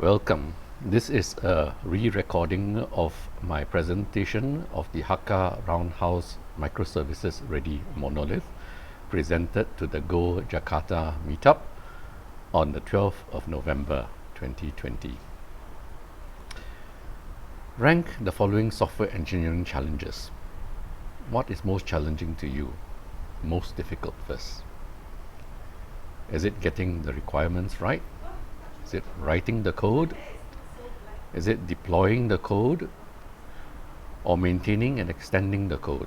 Welcome. This is a re-recording of my presentation of the Hakka Roundhouse microservices ready monolith presented to the Go Jarkarta Meetup on the 12th of November 2020. Rank the following software engineering challenges. What is most challenging to you? Most difficult first. Is it getting the requirements right? Is it writing the code? Is it deploying the code? Or maintaining and extending the code?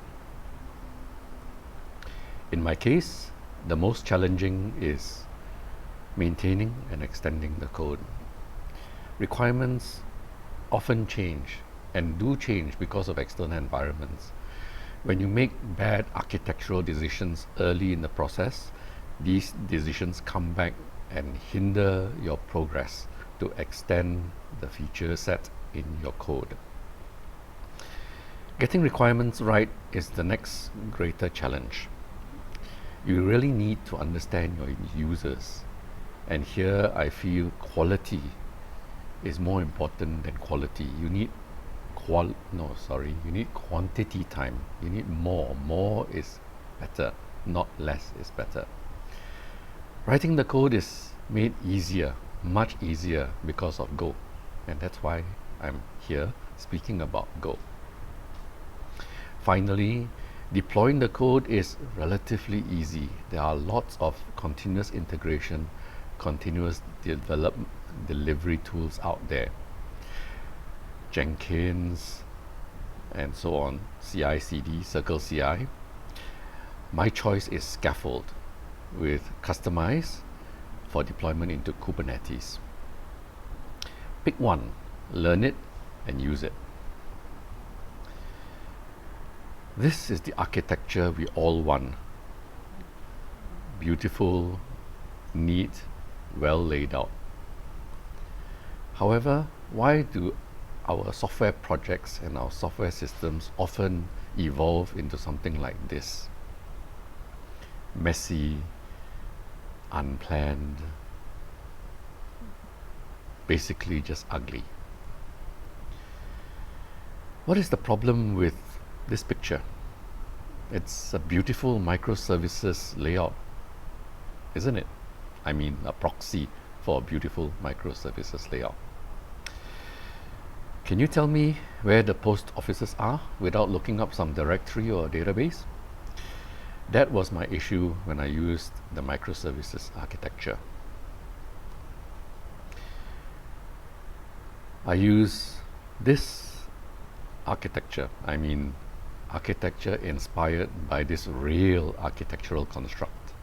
In my case, the most challenging is maintaining and extending the code. Requirements often change and do change because of external environments. When you make bad architectural decisions early in the process, these decisions come back and hinder your progress to extend the feature set in your code. Getting requirements right is the next greater challenge. You really need to understand your users, and here I feel quality is more important than quality. You need you need quantity time. You need more. More is better, not less is better. Writing the code is made easier, much easier because of Go, and that's why I'm here speaking about Go. Finally, deploying the code is relatively easy. There are lots of continuous integration, continuous delivery tools out there. Jenkins and so on, CI/CD, Circle CI. My choice is Scaffold with Customize for deployment into Kubernetes. Pick one, learn it and use it. This is the architecture we all want. Beautiful, neat, well laid out. However, why do our software projects and our software systems often evolve into something like this? Messy, unplanned, basically just ugly. What is the problem with this picture? It's a beautiful microservices layout, isn't it? I mean, a proxy for a beautiful microservices layout. Can you tell me where the post offices are without looking up some directory or database? That was my issue when I used the microservices architecture. I use this architecture, architecture inspired by this real architectural construct.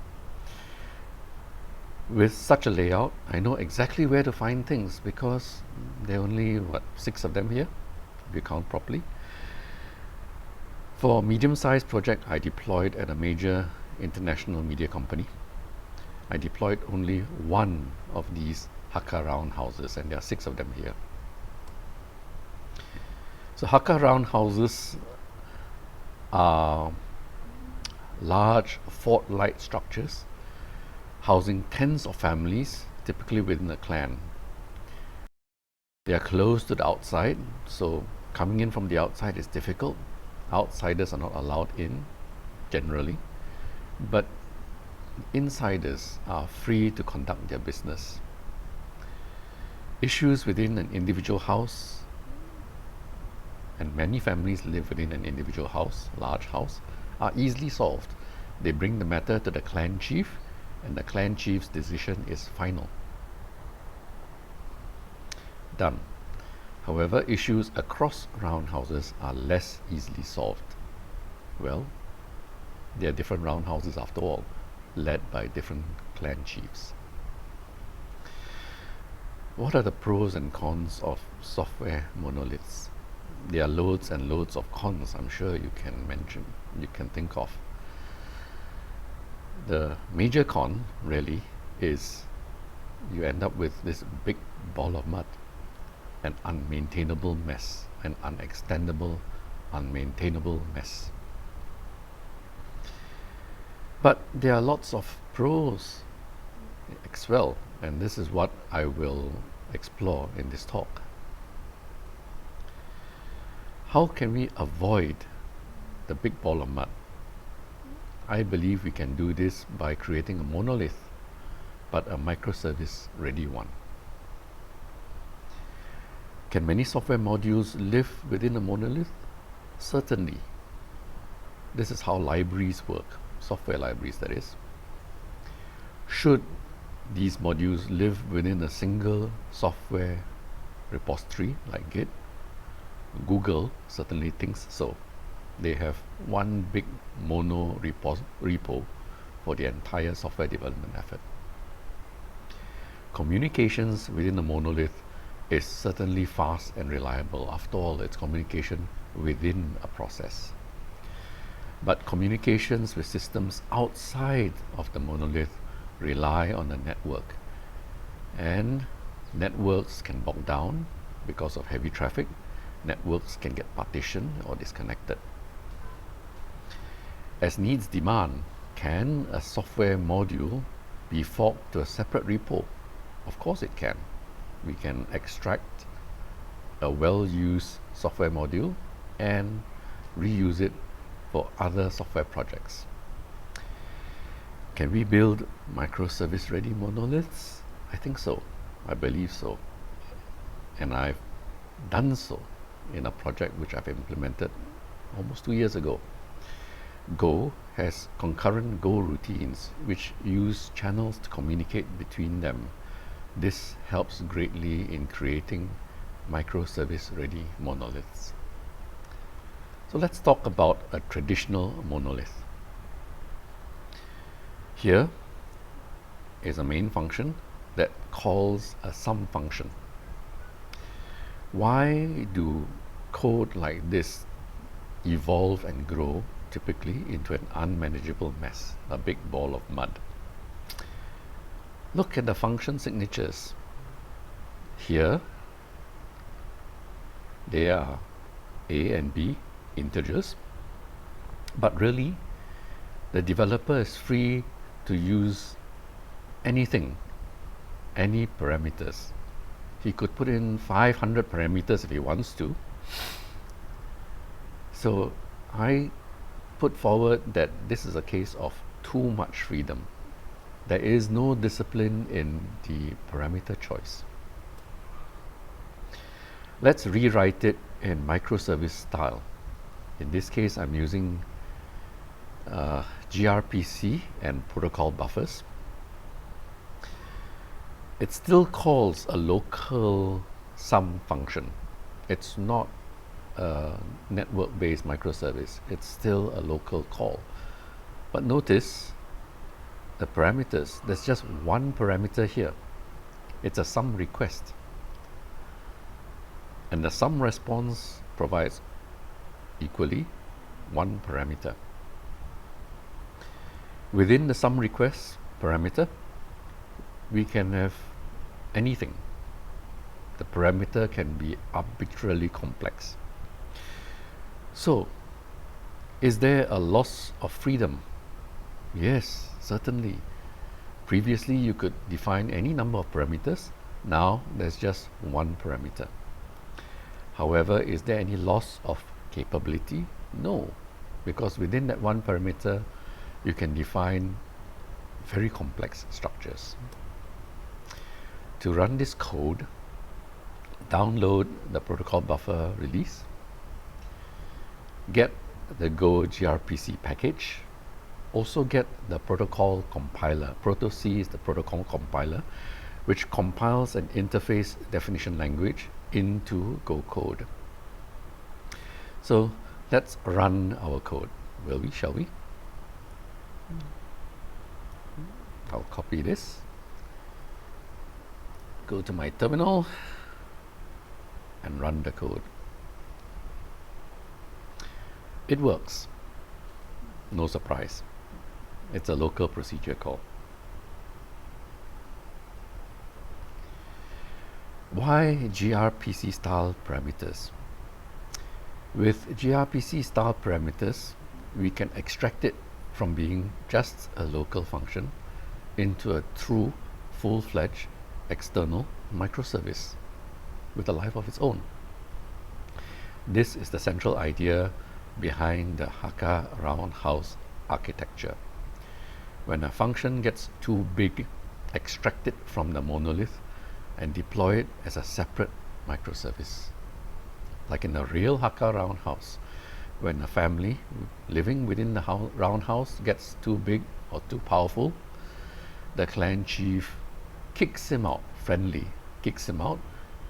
With such a layout, I know exactly where to find things because there are only, 6 of them here, if you count properly. For a medium-sized project I deployed at a major international media company, I deployed only one of these Hakka Roundhouses, and there are 6 of them here. So Hakka Roundhouses are large fort-like structures housing tens of families, typically within a clan. They are closed to the outside, so coming in from the outside is difficult. Outsiders are not allowed in, generally, but insiders are free to conduct their business. Issues within an individual house, and many families live within an individual house, large house, are easily solved. They bring the matter to the clan chief, and the clan chief's decision is final. Done. However, issues across roundhouses are less easily solved. Well, they are different roundhouses after all, led by different clan chiefs. What are the pros and cons of software monoliths? There are loads and loads of cons I'm sure you can think of. The major con, really, is you end up with this big ball of mud, an unmaintainable mess, an unextendable, unmaintainable mess. But there are lots of pros as well, and this is what I will explore in this talk. How can we avoid the big ball of mud? I believe we can do this by creating a monolith, but a microservice ready one. Can many software modules live within a monolith? Certainly. This is how libraries work, software libraries that is. Should these modules live within a single software repository like Git? Google certainly thinks so. They have one big mono repo for the entire software development effort. Communications within a monolith is certainly fast and reliable. After all, it's communication within a process. But communications with systems outside of the monolith rely on the network. And networks can bog down because of heavy traffic. Networks can get partitioned or disconnected. As needs demand, can a software module be forked to a separate repo? Of course it can. We can extract a well-used software module and reuse it for other software projects. Can we build microservice-ready monoliths? I think so. I believe so. And I've done so in a project which I've implemented almost 2 years ago. Go has concurrent Go routines which use channels to communicate between them. This helps greatly in creating microservice-ready monoliths. So let's talk about a traditional monolith. Here is a main function that calls a sum function. Why do code like this evolve and grow typically into an unmanageable mess, a big ball of mud? Look at the function signatures. Here, they are A and B integers, but really, the developer is free to use anything, any parameters. He could put in 500 parameters if he wants to. So I put forward that this is a case of too much freedom. There is no discipline in the parameter choice. Let's rewrite it in microservice style. In this case, I'm using gRPC and protocol buffers. It still calls a local sum function. It's not a network-based microservice. It's still a local call. But notice the parameters. There's just one parameter here. It's a sum request. And the sum response provides equally one parameter. Within the sum request parameter, we can have anything. The parameter can be arbitrarily complex. So, is there a loss of freedom? Yes, certainly. Previously, you could define any number of parameters. Now, there's just one parameter. However, is there any loss of capability? No, because within that one parameter, you can define very complex structures. To run this code, download the protocol buffer release, get the Go gRPC package, also get the protocol compiler. Proto-C is the protocol compiler, which compiles an interface definition language into Go code. So let's run our code. Will we? Shall we? I'll copy this, go to my terminal and run the code. It works. No surprise. It's a local procedure call. Why gRPC style parameters? With gRPC style parameters, we can extract it from being just a local function into a true full-fledged external microservice with a life of its own. This is the central idea behind the Hakka Roundhouse architecture. When a function gets too big, extract it from the monolith and deploy it as a separate microservice. Like in a real Hakka Roundhouse, when a family living within the roundhouse gets too big or too powerful, the clan chief kicks him out, friendly, kicks him out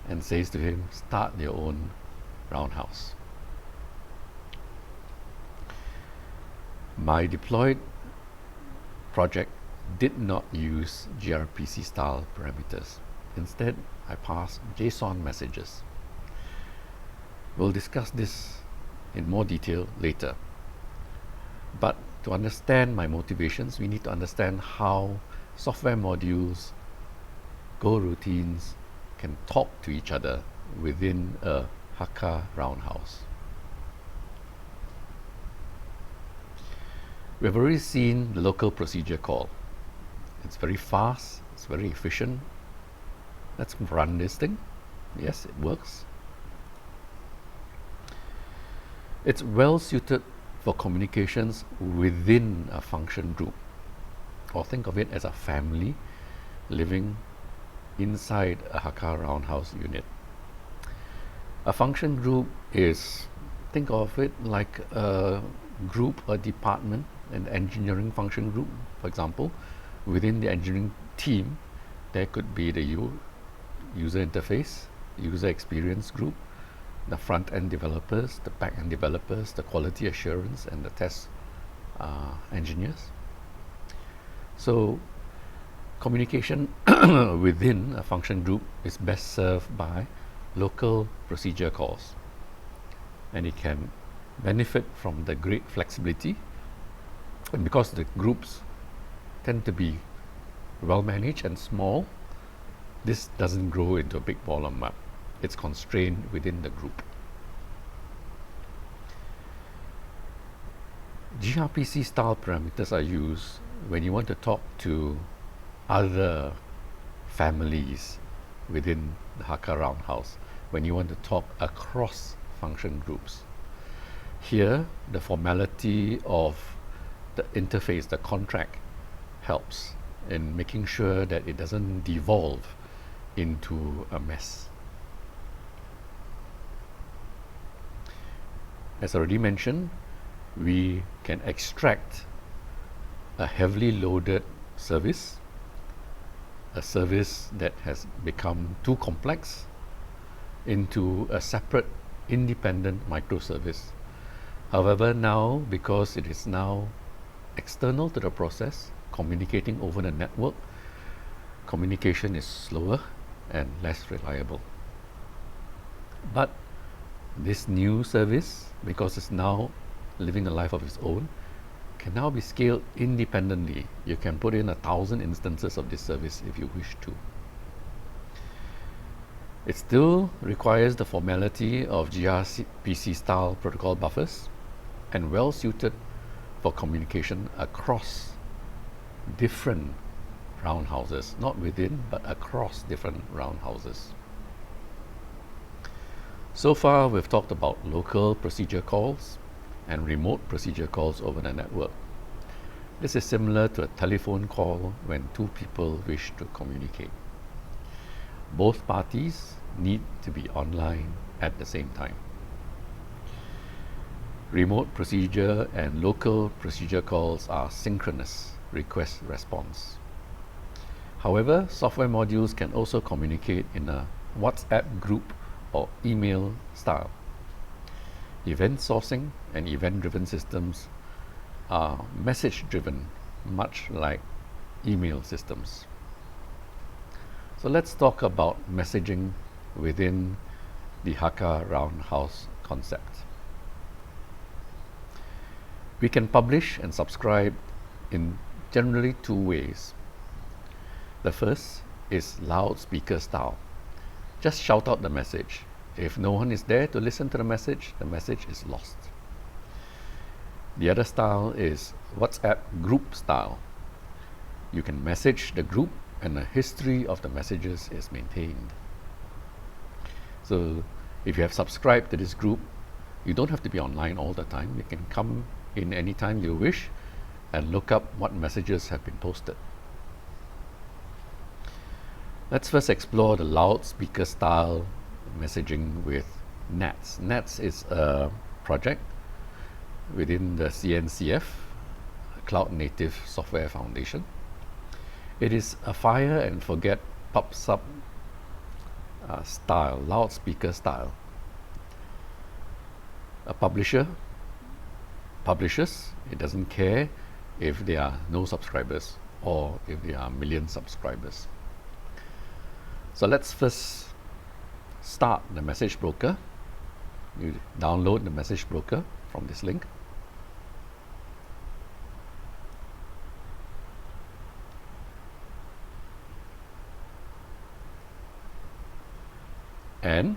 and says to him, start your own roundhouse. My deployed project did not use gRPC style parameters. Instead, I passed JSON messages. We'll discuss this in more detail later. But to understand my motivations, we need to understand how software modules, Go routines can talk to each other within a Hakka Roundhouse. We've already seen the local procedure call. It's very fast, it's very efficient. Let's run this thing. Yes, it works. It's well suited for communications within a function group, or think of it as a family living inside a Hakka Roundhouse unit. A function group is, think of it like a group, a department, an engineering function group, for example. Within the engineering team, there could be the user interface, user experience group, the front-end developers, the back-end developers, the quality assurance, and the test engineers. So communication within a function group is best served by local procedure calls, and it can benefit from the great flexibility, and because the groups tend to be well managed and small, this doesn't grow into a big ball of mud. It's constrained within the group. gRPC style parameters are used when you want to talk to other families within the Hakka Roundhouse, when you want to talk across function groups. Here, the formality of the interface, the contract, helps in making sure that it doesn't devolve into a mess. As already mentioned, we can extract a heavily loaded service, a service that has become too complex, into a separate independent microservice. However, now, because it is now external to the process, communicating over the network, communication is slower and less reliable. But this new service, because it's now living a life of its own, can now be scaled independently. You can put in 1,000 instances of this service if you wish to. It still requires the formality of gRPC style protocol buffers and well suited for communication across different roundhouses, not within, but across different roundhouses. So far, we've talked about local procedure calls and remote procedure calls over the network. This is similar to a telephone call when two people wish to communicate. Both parties need to be online at the same time. Remote procedure and local procedure calls are synchronous request-response. However, software modules can also communicate in a WhatsApp group or email style. Event sourcing and event-driven systems are message-driven, much like email systems. So let's talk about messaging within the Hakka Roundhouse concept. We can publish and subscribe in generally two ways. The first is loudspeaker style. Just shout out the message. If no one is there to listen to the message is lost. The other style is WhatsApp group style. You can message the group and a history of the messages is maintained. So if you have subscribed to this group, you don't have to be online all the time. You can come in anytime you wish and look up what messages have been posted. Let's first explore the loudspeaker style messaging with NATS. NATS is a project within the CNCF, Cloud Native Software Foundation. It is a fire and forget pub/sub style, loudspeaker style. A publisher publishes, it doesn't care if there are no subscribers or if there are a million subscribers. So let's first start the message broker. You download the message broker from this link. And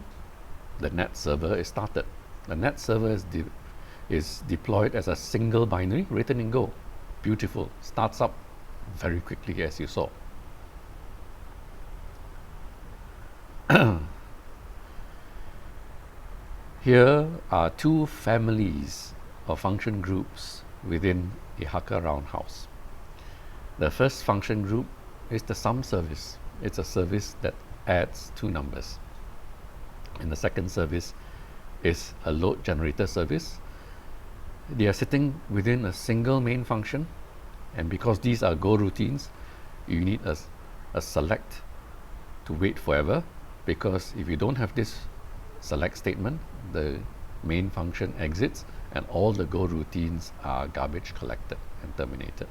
the NAT server is started. The NAT server is deployed as a single binary written in Go. Beautiful. Starts up very quickly, as you saw. Here are two families of function groups within a Hakka Roundhouse. The first function group is the sum service. It's a service that adds two numbers. And the second service is a load generator service. They are sitting within a single main function, and because these are Go routines, you need a select to wait forever, because if you don't have this select statement, the main function exits and all the Go routines are garbage collected and terminated.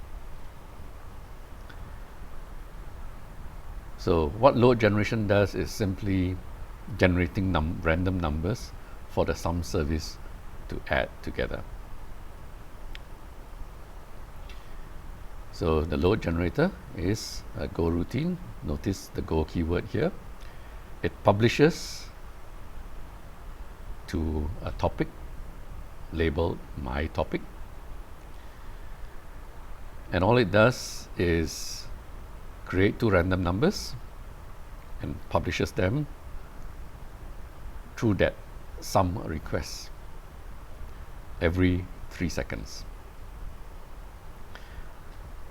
So what load generation does is simply generating random numbers for the sum service to add together. So the load generator is a Go routine. Notice the Go keyword here. It publishes to a topic labeled my topic, and all it does is create two random numbers and publishes them through that sum request every 3 seconds.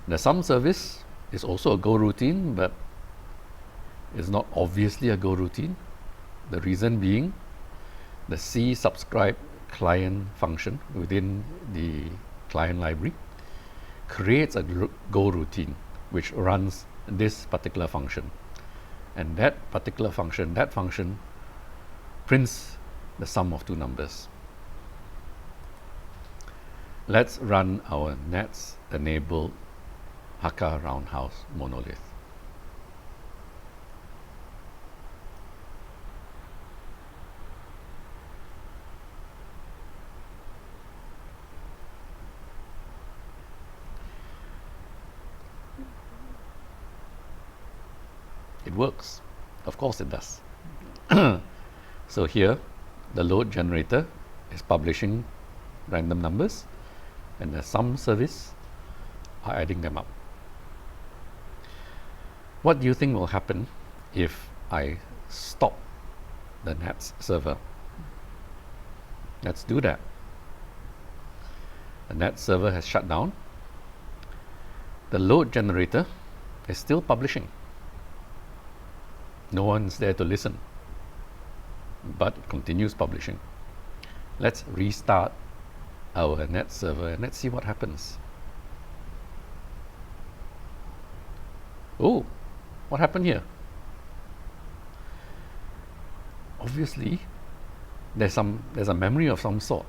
The sum service is also a Go routine, but is not obviously a Go routine. The reason being, the C subscribe client function within the client library creates a Go routine which runs this particular function, and that particular function, that function prints the sum of two numbers. Let's run our NATS enabled Hakka Roundhouse monolith. It works. Of course it does. So here the load generator is publishing random numbers, and the sum service are adding them up. What do you think will happen if I stop the NATS server? Let's do that. The NATS server has shut down. The load generator is still publishing. No one's there to listen, but it continues publishing. Let's restart our NATS server and let's see what happens. Oh, what happened here? Obviously, there's a memory of some sort.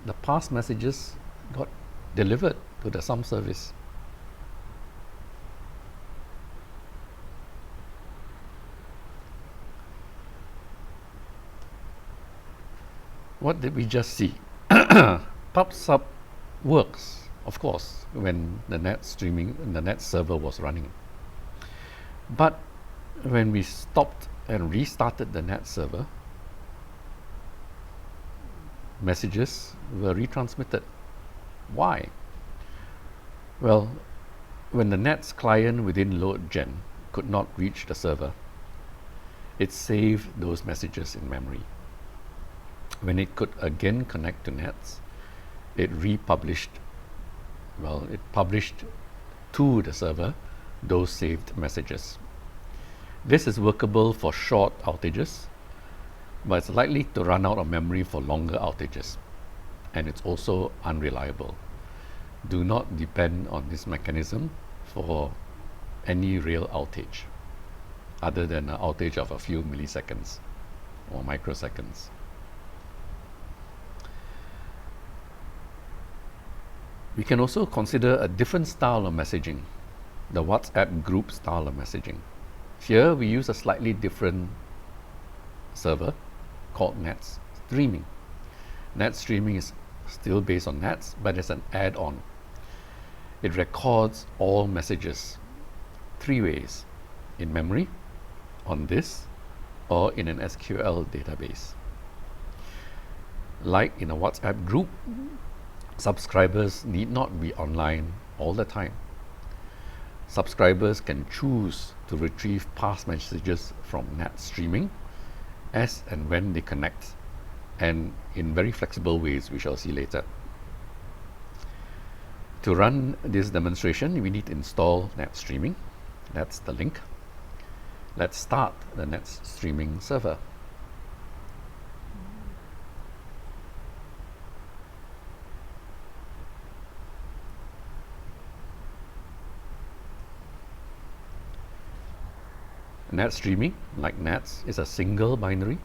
The past messages got delivered to the sum service. What did we just see? PubSub works, of course, when the NAT server was running. But when we stopped and restarted the NAT server, messages were retransmitted. Why? Well, When the Nets client within LoadGen could not reach the server, it saved those messages in memory. When it could again connect to Nets, it republished, it published to the server those saved messages. This is workable for short outages, but it's likely to run out of memory for longer outages, and it's also unreliable. Do not depend on this mechanism for any real outage, other than an outage of a few milliseconds or microseconds. We can also consider a different style of messaging, the WhatsApp group style of messaging. Here we use a slightly different server called Nets Streaming. Nets Streaming is still based on Nets, but it's an add-on. It records all messages 3 ways: in memory, on disk, or in an SQL database. Like in a WhatsApp group, subscribers need not be online all the time. Subscribers can choose to retrieve past messages from Nets Streaming as and when they connect, and in very flexible ways we shall see later. To run this demonstration, we need to install Nets Streaming. That's the link. Let's start the Nets Streaming server. Nets Streaming, like Nets, is a single binary.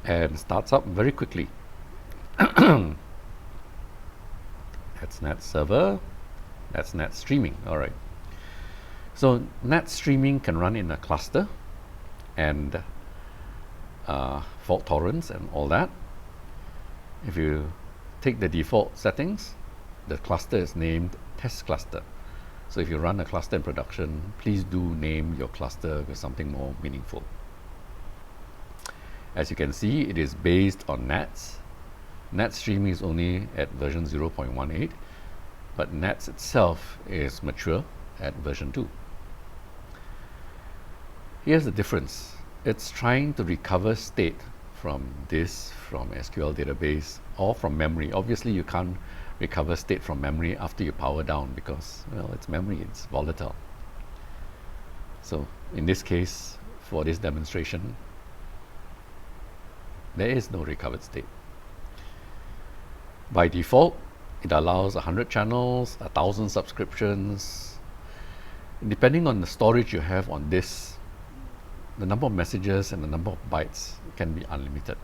And starts up very quickly. That's Nets Server, that's Nets Streaming. Alright. So Nets Streaming can run in a cluster and fault tolerance and all that. If you take the default settings, the cluster is named Test Cluster. So if you run a cluster in production, please do name your cluster with something more meaningful. As you can see, it is based on Nets. Nets Streaming is only at version 0.18, but Nets itself is mature at version 2. Here's the difference. It's trying to recover state from disk, from SQL database, or from memory. Obviously, you can't recover state from memory after you power down because, well, it's memory, it's volatile. So in this case, for this demonstration, there is no recovered state. By default, it allows 100 channels, 1,000 subscriptions. Depending on the storage you have on this, the number of messages and the number of bytes can be unlimited.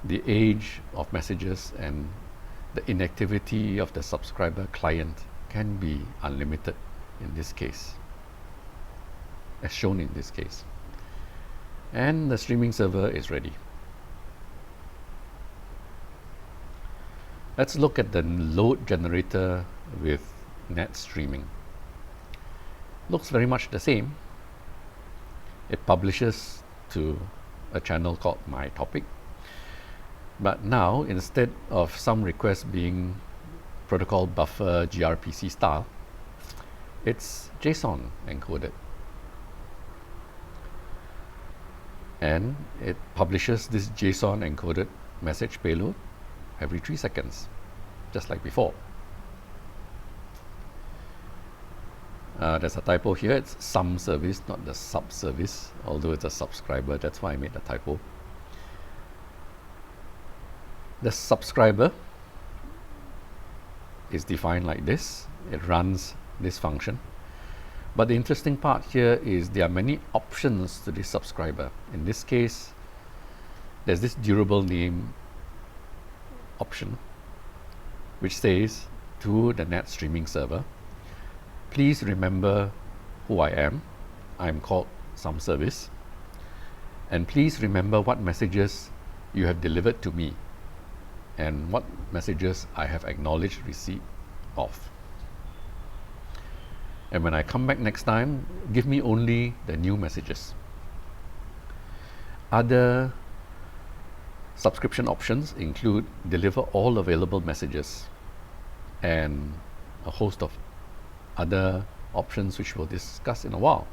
The age of messages and the inactivity of the subscriber client can be unlimited in this case, as shown in this case. And the streaming server is ready. Let's look at the load generator with Nets Streaming. Looks very much the same. It publishes to a channel called My Topic. But now, instead of some requests being protocol buffer gRPC style, it's JSON encoded. And it publishes this JSON encoded message payload every 3 seconds, just like before. There's a typo here. It's some service, not the sub service, although it's a subscriber. That's why I made the typo. The subscriber is defined like this. It runs this function. But the interesting part here is there are many options to this subscriber. In this case, there's this durable name option which says to the Nets Streaming server, please remember who I am. I'm called some service. And please remember what messages you have delivered to me and what messages I have acknowledged receipt of. And when I come back next time, give me only the new messages. Other Subscription options include deliver all available messages and a host of other options which we'll discuss in a while.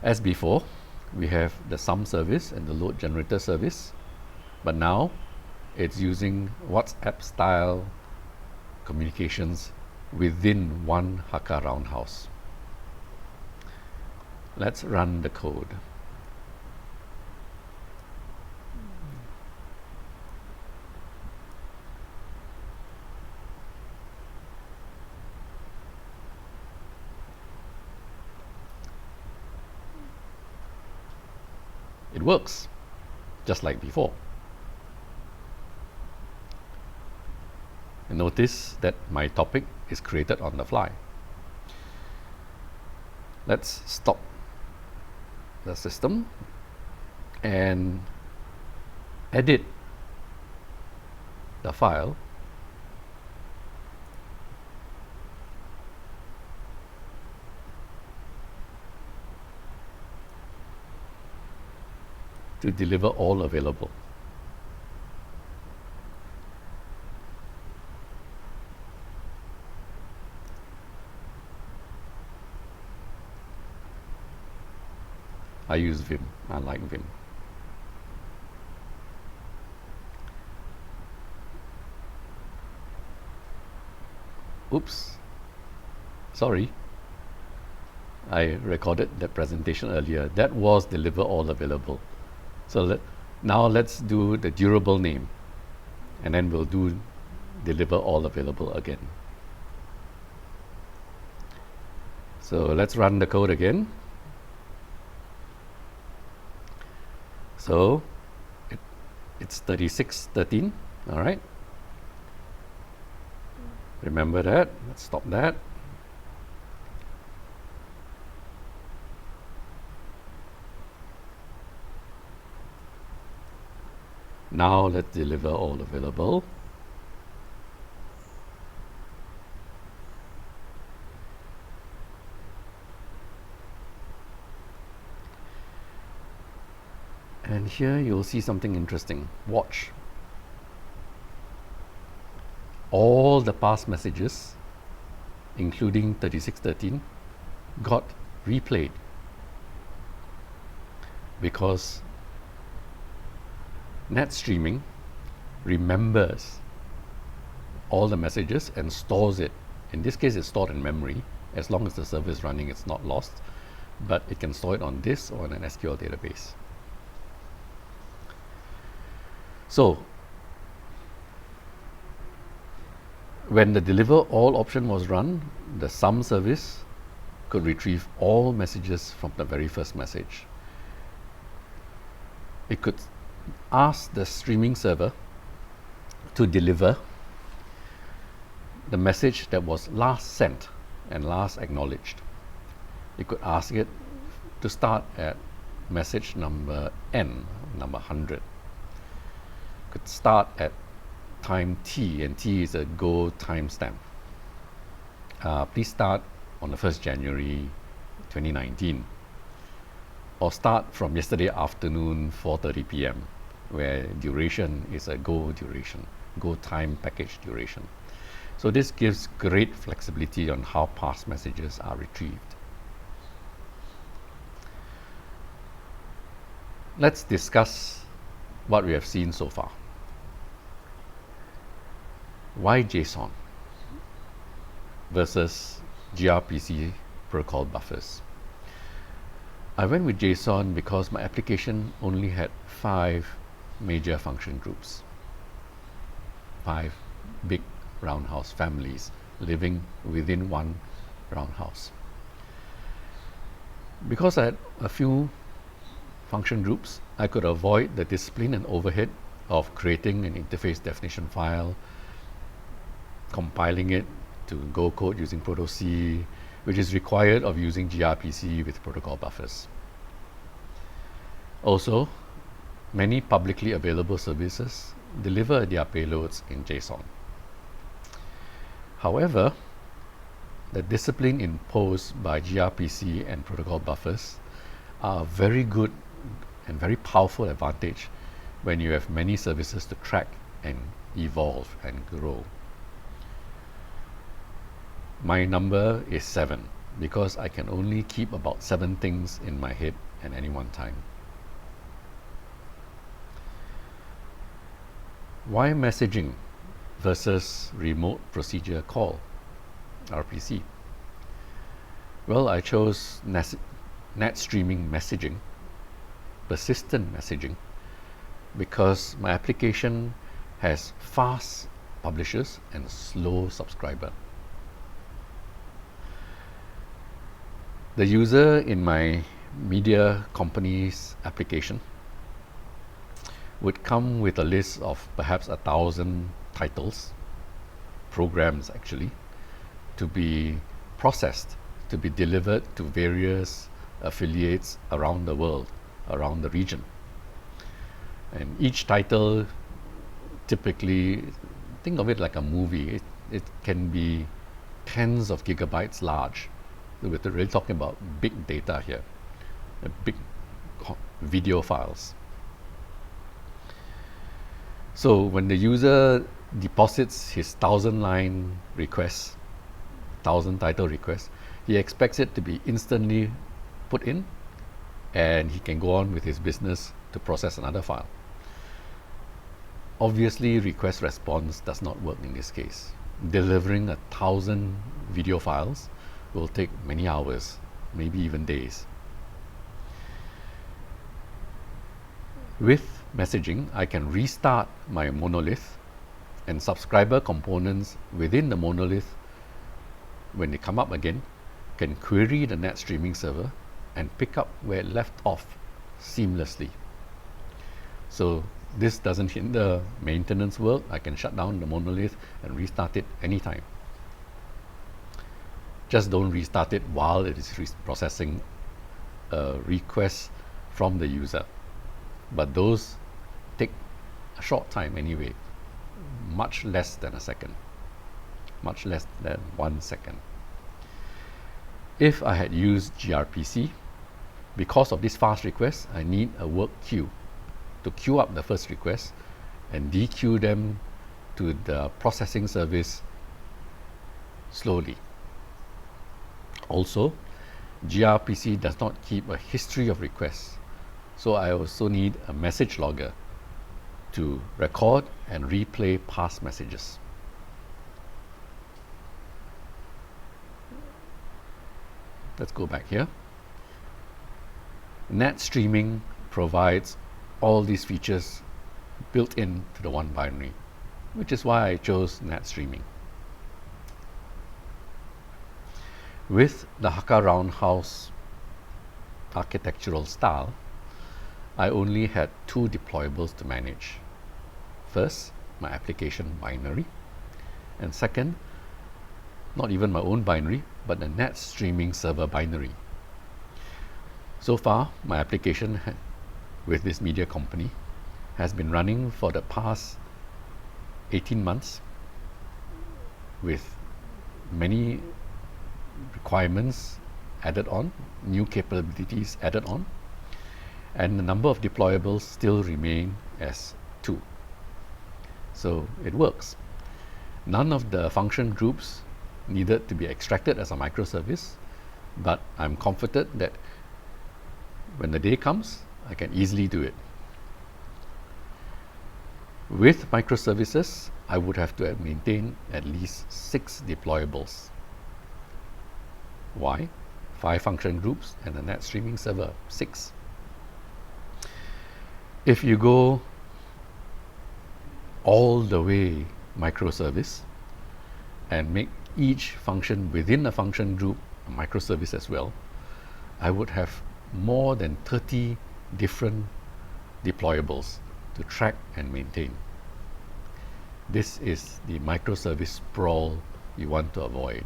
As before, we have the sum service and the load generator service, but now it's using WhatsApp style communications within one Hakka Roundhouse. Let's run the code. It works, just like before. And notice that my topic is created on the fly. Let's stop the system and edit the file to deliver all available. I use Vim. I like Vim. Oops. Sorry. I recorded that presentation earlier. That was deliver all available. So now let's do the durable name, and then we'll do deliver all available again. So let's run the code again. So it's 3613, all right? Remember that. Let's stop that. Now let's deliver all available. And here you'll see something interesting. Watch. All the past messages, including 3613, got replayed because net streaming remembers all the messages and stores it. In this case, it's stored in memory. As long as the server is running, it's not lost, but it can store it on disk or in an SQL database. So when the deliver all option was run, the sum service could retrieve all messages from the very first message. It could ask the streaming server to deliver the message that was last sent and last acknowledged. It could ask it to start at message number N, number 100. Could start at time T, and T is a go timestamp. Please start on the 1st January 2019, or start from yesterday afternoon 4:30 p.m., where duration is a go duration, go time package duration. So this gives great flexibility on how past messages are retrieved. Let's discuss what we have seen so far. Why JSON versus gRPC protocol buffers? I went with JSON because my application only had 5 major function groups, 5 big roundhouse families living within one roundhouse. Because I had a few function groups, I could avoid the discipline and overhead of creating an interface definition file, compiling it to Go code using Proto-C, which is required of using gRPC with protocol buffers. Also, many publicly available services deliver their payloads in JSON. However, the discipline imposed by gRPC and protocol buffers are very good and very powerful advantage when you have many services to track and evolve and grow. My number is 7 because I can only keep about 7 things in my head at any one time. Why messaging versus remote procedure call, RPC? Well, I chose net streaming messaging, persistent messaging, because my application has fast publishers and slow subscriber. The user in my media company's application would come with a list of perhaps 1,000 titles, programs actually, to be processed, to be delivered to various affiliates around the world, around the region. And each title, typically, think of it like a movie. It can be tens of gigabytes large. We're really talking about big data here, big video files. So when the user deposits his 1,000-line request, 1,000 title request, he expects it to be instantly put in, and he can go on with his business to process another file. Obviously, request response does not work in this case. Delivering 1,000 video files will take many hours, maybe even days. With messaging, I can restart my monolith, and subscriber components within the monolith, when they come up again, can query the net streaming server and pick up where it left off seamlessly. So this doesn't hinder maintenance work. I can shut down the monolith and restart it anytime. Just don't restart it while it is processing a request from the user. But those take a short time anyway, much less than a second, much less than 1 second. If I had used gRPC, because of this fast request, I need a work queue to queue up the first request and dequeue them to the processing service slowly. Also, gRPC does not keep a history of requests, so I also need a message logger to record and replay past messages. Let's go back here. Net streaming provides all these features built into the one binary, which is why I chose net streaming. With the Hakka Roundhouse architectural style, I only had 2 deployables to manage. First, my application binary, and second, not even my own binary, but the net streaming server binary. So far, my application with this media company has been running for the past 18 months with many requirements added on, new capabilities added on, and the number of deployables still remain as 2. So it works. None of the function groups needed to be extracted as a microservice, but I'm comforted that when the day comes, I can easily do it. With microservices, I would have to maintain at least 6 deployables. Why? 5 function groups and a net streaming server, 6. If you go all the way microservice and make each function within a function group a microservice as well, I would have more than 30 different deployables to track and maintain. This is the microservice sprawl you want to avoid.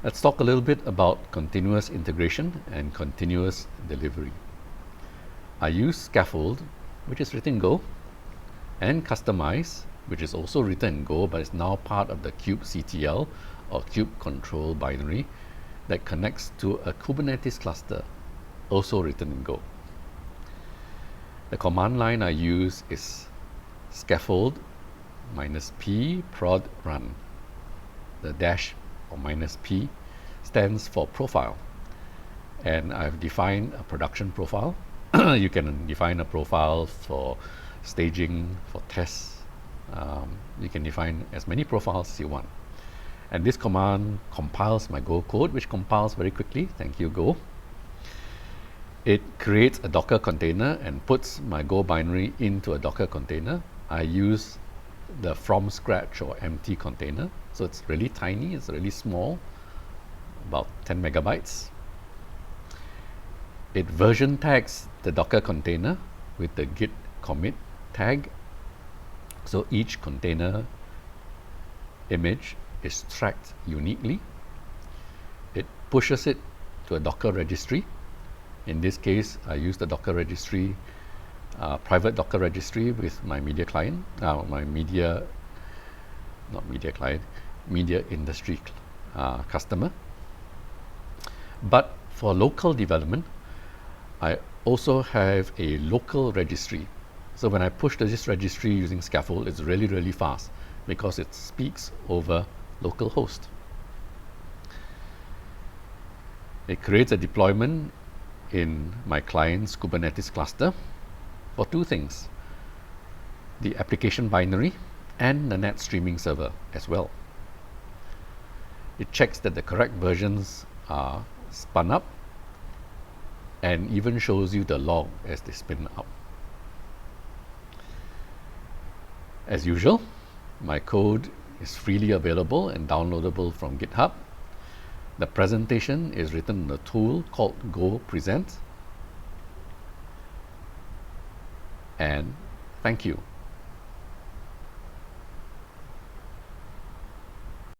Let's talk a little bit about continuous integration and continuous delivery. I use Scaffold, which is written in Go, and Customize, which is also written in Go but is now part of the kubectl or kube control binary, that connects to a Kubernetes cluster, also written in Go. The command line I use is scaffold -p prod run. The dash or -p stands for profile. And I've defined a production profile. You can define a profile for staging, for tests. You can define as many profiles as you want. And this command compiles my Go code, which compiles very quickly. Thank you, Go. It creates a Docker container and puts my Go binary into a Docker container. I use the from scratch or empty container. So it's really tiny, it's really small, about 10 megabytes. It version tags the Docker container with the git commit tag. So each container image is tracked uniquely. It pushes it to a Docker registry. In this case, I use the Docker registry, private Docker registry with my media client, media industry customer. But for local development, I also have a local registry. So when I push this registry using Scaffold, it's really, really fast because it speaks over localhost. It creates a deployment in my client's Kubernetes cluster for two things: the application binary and the net streaming server as well. It checks that the correct versions are spun up and even shows you the log as they spin up. As usual, my code is freely available and downloadable from GitHub. The presentation is written in a tool called Go Present. And thank you.